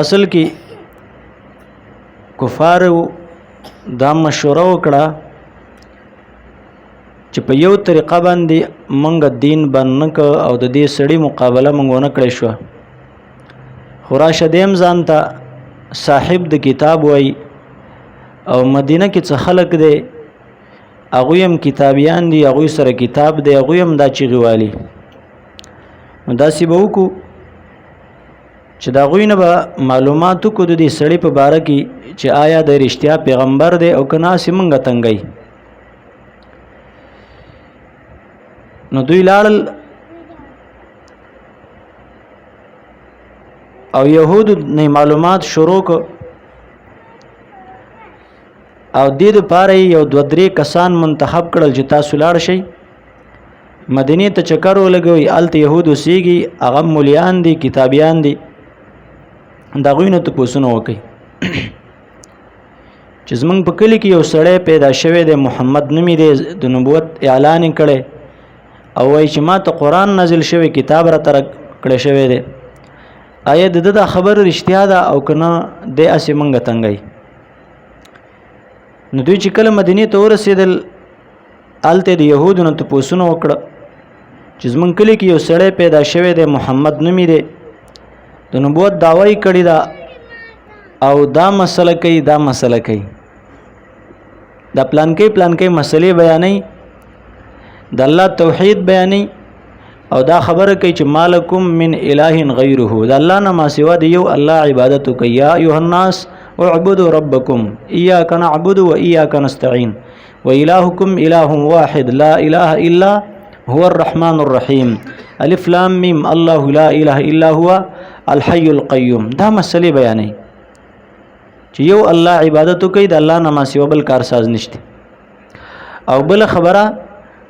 اصل کې کفار دا مشوره وکړه چې په یو طریقه باندې منګ دین باندې او د دې سړی مقابله منګ ونه کړې شو. خراشه دیم ځان ته صاحب د کتاب وای او مدینه کې څه خلق دی هغه هم کتابیان دي، هغه سره کتاب دی، هغه هم دا چیغي والی. نو داسې به وکړو چې دا غوینه به معلوماتو کو د دې سړی په باره کې چې آیا د رښتیا پیغمبر دی او که ناسې منګه تنګی. نو دوی لاړل او يهودو نه معلومات شروع کو او دې لپاره یو دو درې کسان منتخب کړل چې تاسو لاړ شئ مدینه ته چکر ولګوي. الته يهودو سیږي، هغه مولیان دي، کتابیان دي، دا غوینه ته پوښتنه وکړي چې زمونږ په کلی کې یو سړی پیدا شوی دی، محمد نومې دی، د نبوت اعلان کړي او وایي چې ما ته قرآن نازل شوی، کتاب را تر کړی شوی دی. آیا د دا خبر رښتیا ده او کنه د اسې منګه تنګي؟ نو دوی چې کله مدینه ته ورسېدل الته د يهودو نه تاسو وکړه چې زمونږ کلی کې یو سړی پیدا شوی دی، محمد نومې دی، د نبوت دعوی کړی دا او دا مسله کوي، دا مسله کوي، دا پلان کې مسلې بیانې، د الله توحید بیانې او دا خبره کوي چې مالکم من اله غیره، د الله نه ما سوا دی یو الله عبادت کوي. یا ایها الناس اعبدوا ربکم ایاک نعبد و ایاک نستعین و الهکم اله واحد لا اله الا هو الرحمن الرحیم الف لام میم الله لا اله الا هو الحي القيوم. دا مسلې بیانې چې یو الله عبادت کوي، د الله نه ما سوا بل کارساز نشته. او بل خبره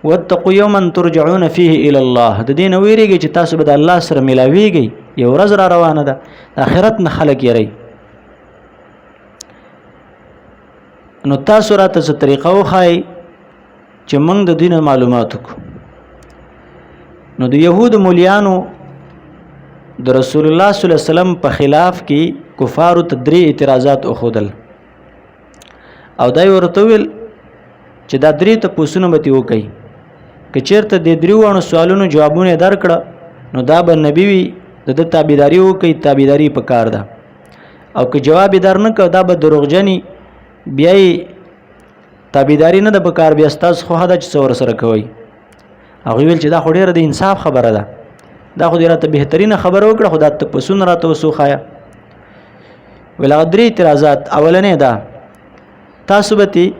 واتقوا يوما ترجعون فيه الى الله، د دین ویریږي چې تاسو به د الله سره ملاویږي، یو ورځ را روانه ده، آخرت نه خلق یری. نو تاسو راته څه طریقه وخای چې موږ د دین معلومات کو. نو د يهود مولیانو د رسول الله صلی الله علیه وسلم په خلاف کې کفارو تدری اعتراضات اخودل او دای ورته ویل چې دا درې ته پوښتنه به وکړي، که چیرته د دریوانو سوالونو جوابونه درکړه نو دا به نبی وي، د تابعداري وکړي، تابعداري پکار ده، او که جواب درنه که دا به دروغجنی بیا تابعداري نه د پکار، بیا تاسو خو هدا چې څور سره کوي. هغه ویل چې دا خو ډیره د انصاف خبره ده، دا خو ډیره ته بهترینه خبره وکړه، خو دا ته پسون راته وسوخایا. ولا درې اعتراضات. اولنې دا تاسو به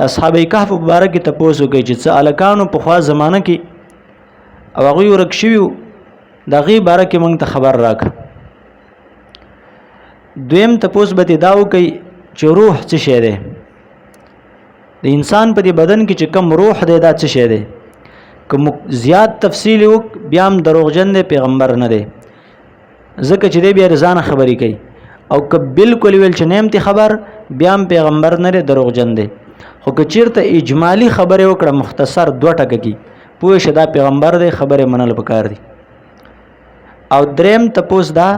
اصحاب کهف مبارک ته پوسو کوي چې څه الکانو په خوا زمانہ کې او هغه ورک شوی د غي باره کې مونږ ته خبر راک. دویم تپوس به دا وکي چې روح څه شی دی، د انسان په دې بدن کې چې کم روح دی دا څه شی دی. کوم زیات تفصیل وک بیا هم دروغجن دی، پیغمبر نه دی، ځکه چې دی بیا رضانه خبري کوي، او که بالکل ویل چې نیم تی خبر بیا هم پیغمبر نه دی، دروغجن دی. خو که چیرته اجمالی خبره وکړه مختصر 2 ټکه کې پوه شه دا پیغمبر دی، خبره منل پکار دی. او دریم تپوس دا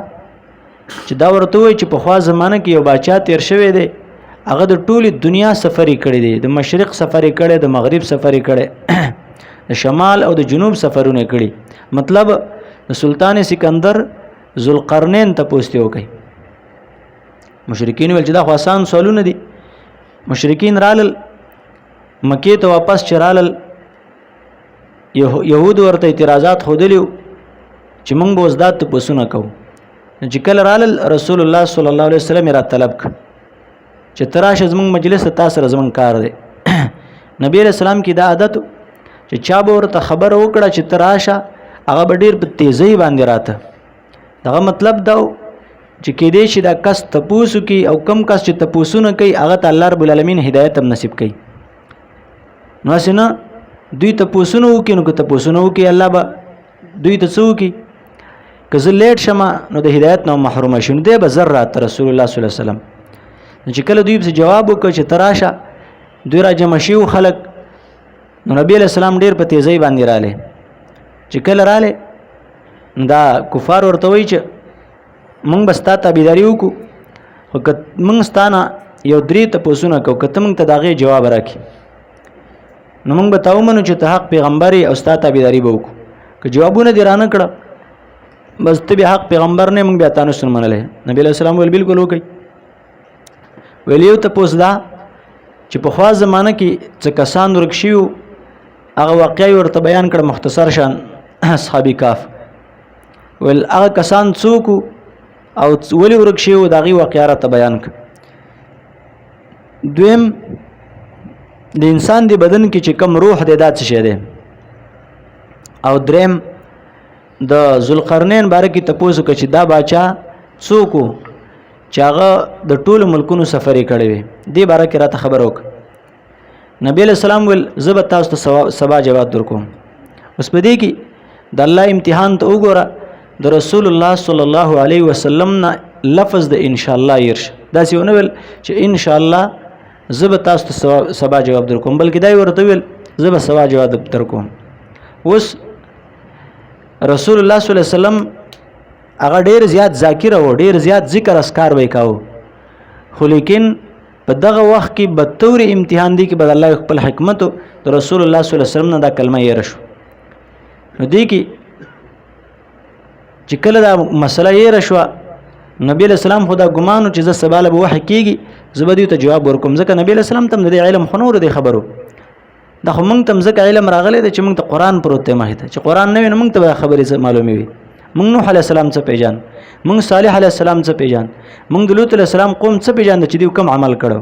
چې دا ورته وي چې په خوا زمانه کې یو باچا تیر شوی دی، هغه د ټولي دنیا سفرې کړې دي، د مشرق سفرې کړې، د مغرب سفرې کړې، د شمال او د جنوب سفرونه کړي. مطلب د سلطان سکندر ذوالقرنین تپوس ته وکي. مشرکین ول چې دا خو آسان سوالونه دي. مشرکین رالل مکې ته واپس چرالل، يهود ورته اعتراضات خودلیو چې موږ به وزداد ته پوسونه کوو. چې کله رالل رسول الله صلی الله علیه وسلم را طلب ک چې تراشه زموږ مجلس ته سره زموږ کار دی. نبی رسول الله کی دا عادت چې چا به ورته خبر وکړه چې تراشه هغه به ډیر په تیزی باندې راته. دغه مطلب دا چې کې دې چې دا کس تپوسو کی او کم کس چې تپوسونه کوي هغه ته الله رب العالمین هدایت هم نصیب کوي. نو اسنه دوی تپوسونه وکي، نو که تپوسونه وکي الله به دوی ته څو کی، که زه لیټ شمه نو د هدایت نه محروم شون دی به ذره رسول الله صلی الله علیه وسلم. چې کله دوی په جواب وکړ چې تراشه دوی را جمع شیو خلق، نو نبی علیہ السلام ډیر په تیزی باندې رااله. چې کله رااله دا کفار ورته وایي چې مونږ به ستا تابعداري وکړو خو که مونږ ستا نه یو 3 تپوسونه کوو که ته مونږ ته د هغې جواب راکړي نو مونږ به تا ومنو چې ته حق پیغمبر یې او ستا تابعداري به وکړو که جوابونه دې رانه کړه بس ته بیا حق پیغمبر نه مونږ بیا تا نشو منلی نبي علیه السلام ویل بالکل وکړئ ویل یو تپوس دا چې پخوا زمانه کې څه کسان ورک شوي وو هغه واقعه یې ورته بیان کړه مختصر شان اصحاب کهف ویل هغه کسان څوک او ولې ورک شوي وو د هغې واقعه راته بیان کړه دویم د انسان دی بدن کې چې کم روح دی دا څه شی دی او دریم د ذوالقرنین باره کې تپوس وکړه چې دا باچا څوک و چې هغه د ټولو ملکونو سفر یې کړی وي دې باره کې راته خبر وکړه نبی علیه السلام ویل زه به تاسو ته سبا جواب درکوم اوس په دې کې د الله امتحان ته وګوره د رسول الله صلی الله علیه وسلم نه لفظ د انشاءالله یرش داسې ونه ویل چې انشاءالله زه به تاسو ته سبا جواب درکوم بلکې دا ورته ویل زه به سبا جواب درکوم اوس رسول الله صلی الله علیه وسلم هغه ډیر زیات ذاکر او ډیر زیات ذکر اسکار وای کاو خو لیکن په دغه وخت کې به تور امتحان دی کې به الله خپل حکمت د رسول الله صلی الله علیه وسلم نه دا کلمه یې راشو نو دی کې چې کله دا مسله یې راشو نبی علیہ السلام خدا ګمانو چې زه سبا له وحی کېږي زه به دې ته جواب ورکوم ځکه نبی علیہ السلام ته د علم خو نور دی خبرو دا خو موږ ته ځکه علم راغلی دی چې موږ ته قرآن پروت دی مخې ته چې قرآن نه وي نو موږ ته به خبرې معلومې وي موږ نوح علیہ السلام څه پیژان موږ صالح علیہ السلام څه پیژان موږ د لوط علیہ السلام قوم څه پیژان چې دوی کوم عمل کړو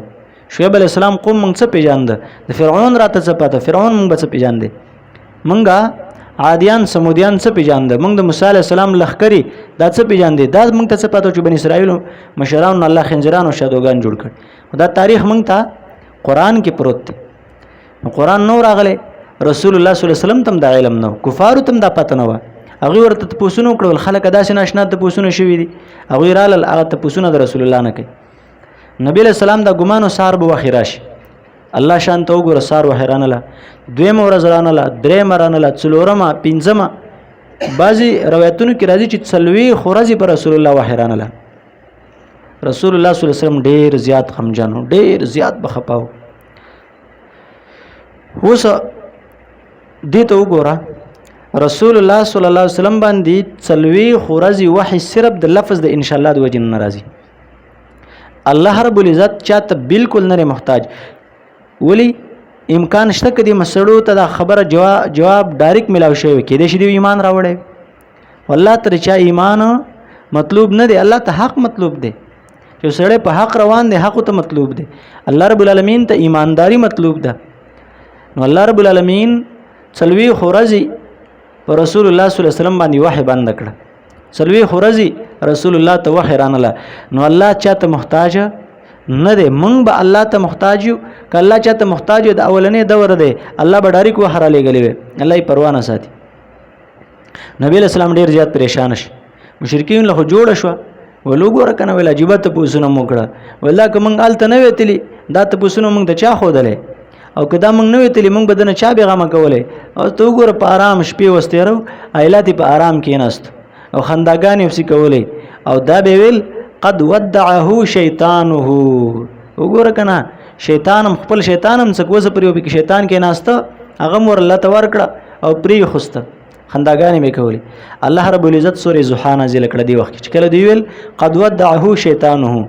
شعیب علیہ السلام قوم موږ څه پیژان د فرعون راته څه پته فرعون موږ څه پیژان دي موږ عادیان سمودیان څه پیژان د موږ د موسی علیہ السلام لخکری دا څه پیژان دي دا موږ ته څه پته چې بنی اسرائیل مشران الله خنزران او شادوغان جوړ کړ دا تاریخ موږ ته قرآن کې پروت دی قرآن نو راغلی رسول الله صلی الله علیه وسلم تم دا علم نو کفارو تم دا پته نه و هغه ورته تپوسونه وکړل خلک داسې ناشنا تپوسونه شوي دي هغه رالل هغه تپوسونه د رسول الله نه کوي نبی علیہ السلام دا ګمان سار به وخی راشي الله شان ته وګوره سار و حیرانله دویم ورځ رانله دریم رانله څلورمه پنځمه بعضی روایتونو کې راځي چې څلوي خورځي پر رسول الله و حیرانله رسول الله صلی الله علیه وسلم ډیر زیات غمجن ډیر زیات بخپاو اوس دې ته وګوره رسول الله صلی الله علیه وسلم باندې څلوي خورځي وحي صرف د لفظ د ان شاء الله د وجه ناراضي الله رب العزت چاته بالکل نه محتاج ولی امکان شته کدي مسړو ته دا خبره جواب ډایرکټ ملاو شوی کې د شې ایمان راوړې والله تر چا ایمان مطلوب نه دی الله ته حق مطلوب دی چې سړی په حق روان دی حق ته مطلوب دی الله رب العالمین ته ایمانداری مطلوب ده نو الله رب العالمین څلوي خورځي پر رسول الله صلی الله علیه وسلم باندې وحی بند کړ څلوي خورځي رسول الله ته وحی رانله نو الله چاته محتاج نه دی مونږ به الله ته محتاج یو که الله چاته محتاج د اولنې دور دی الله به ډایرکټ وحی را لېږلی وي الله یې پروا نه ساتي نبی علیہ السلام ډیر زیات پریشان شي مشرکین له جوړ شو ولوګور کنه ویل عجیب ته پوسونه موکړه ولا که مونږ آلته نه ویتلی دا ته پوسونه مونږ ته چا خودلې او که دا مونږ نه ویتلی مونږ بدن چا بیغمه کولې او ته وګوره په آرام شپې وستېرو ایلاتی په آرام کېناست او خنداګانې وسی کولې او دا به ویل قد ودعه شیطانه وګوره کنه شیطانم خپل شیطانم څه کوزه پریو به شیطان کې ناسته هغه مور الله تور کړه او پری خوسته خنداګانې مې کولې الله رب العزت سورې زوحا نازل کړه دی وخت چې کله دی ویل قد ودعه شیطانه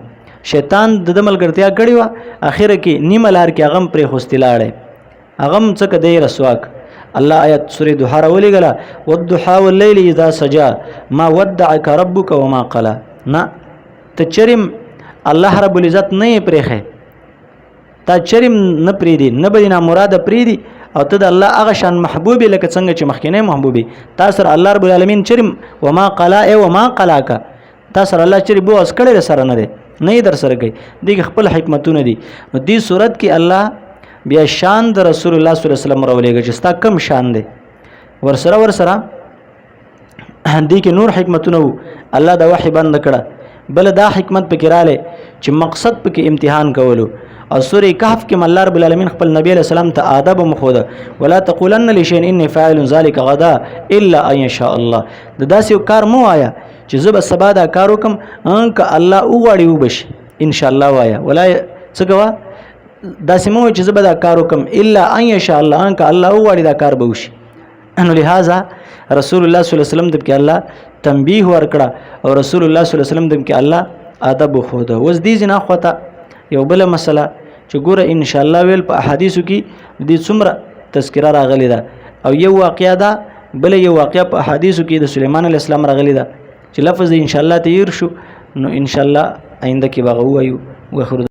شیطان د ملګرتیا کړی و اخر کې نیمه لار کې هغه پری خوستې لاړې هغه څه کدی رسواک الله آیت سورې دوحه راولې غلا والضحى والليل اذا سجى ما ودعك ربك وما قلى نه ته چریم الله رب العزت نه پرېخه تا چریم نه پریدي نه بدینا مراد پریدي او ته د الله هغه شان محبوبي لکه څنګه چې مخکینه محبوبي تاسو الله رب العالمین چریم وما قلا ای وما قلاک تاسو الله چری بو اس کړي سره نه دی نه در سره کوي دغه خپل حکمتونه دي نو دې صورت کې الله بیا شان د رسول الله صلی الله علیه وسلم راولېږي چې ستا کم شان دی ورسره دې کې نور حکمتونه الله دا وحی بند کړه بل دا حکمت پکې رااله چې مقصد پکې امتحان کولو او سورې کهف کې الله رب العالمین خپل نبی علیہ السلام ته آداب مخوده ولا تقولن لشيء اني فاعل ذلك غدا الا ان شاء الله د داسې کار مو آیا چې زه به سبا دا کار وکم که الله وغواړي وبشي ان شاء الله وایا ولا څه کوه داسې مو چې زه به دا کار وکم الا ان یشاء الله که الله وغواړي دا کار به وشي. نو لہذا رسول الله صلی الله علیه وسلم د کې الله تنبیه ورکړه او رسول الله صلی الله علیه وسلم د کې الله ادب خو ده. اوس دې نه خوته یو بل مسله چې ګوره ان شاء الله ویل په احادیثو کې دې څومره تذکره راغلی ده او یو واقعیا ده بل یو واقعیا په احادیثو کې د سليمان علیه السلام راغلی ده چې لفظ ان شاء الله تیر شو نو ان شاء الله آینده کې به وایو.